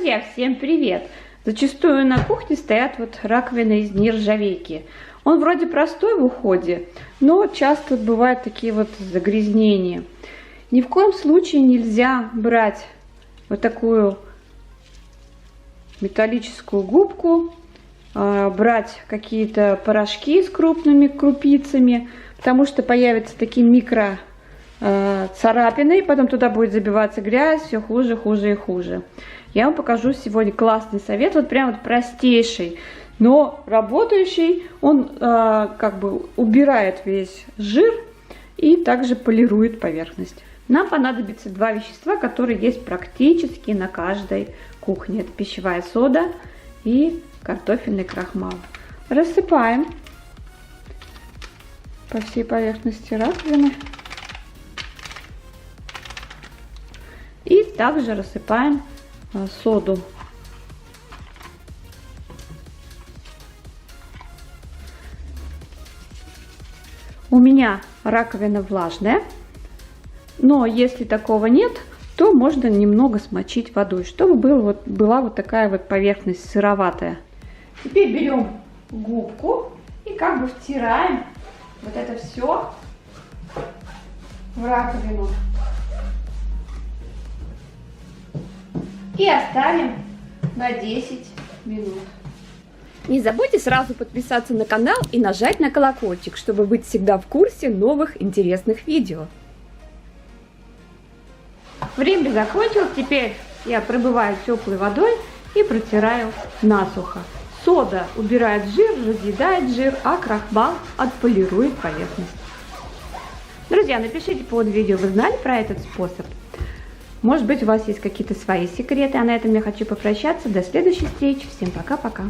Друзья, всем привет! Зачастую на кухне стоят вот раковины из нержавейки. Он вроде простой в уходе, но часто бывают такие вот загрязнения. Ни в коем случае нельзя брать вот такую металлическую губку, брать какие-то порошки с крупными крупицами, потому что появятся такие микро царапины, и потом туда будет забиваться грязь, все хуже, хуже и хуже. Я вам покажу сегодня классный совет, вот прям вот простейший, но работающий. Он как бы убирает весь жир и также полирует поверхность. Нам понадобится два вещества, которые есть практически на каждой кухне. Это пищевая сода и картофельный крахмал. Рассыпаем по всей поверхности раковины. И также рассыпаем соду. У меня раковина влажная, но если такого нет, то можно немного смочить водой, чтобы была вот такая вот поверхность сыроватая. Теперь берем губку и как бы втираем вот это все в раковину. И оставим на 10 минут. Не забудьте сразу подписаться на канал и нажать на колокольчик, чтобы быть всегда в курсе новых интересных видео. Время закончилось. Теперь я пробиваю теплой водой и протираю насухо. Сода убирает жир, разъедает жир, а крахмал отполирует поверхность. Друзья, напишите под видео, вы знали про этот способ? Может быть, у вас есть какие-то свои секреты. А на этом я хочу попрощаться. До следующей встречи. Всем пока-пока.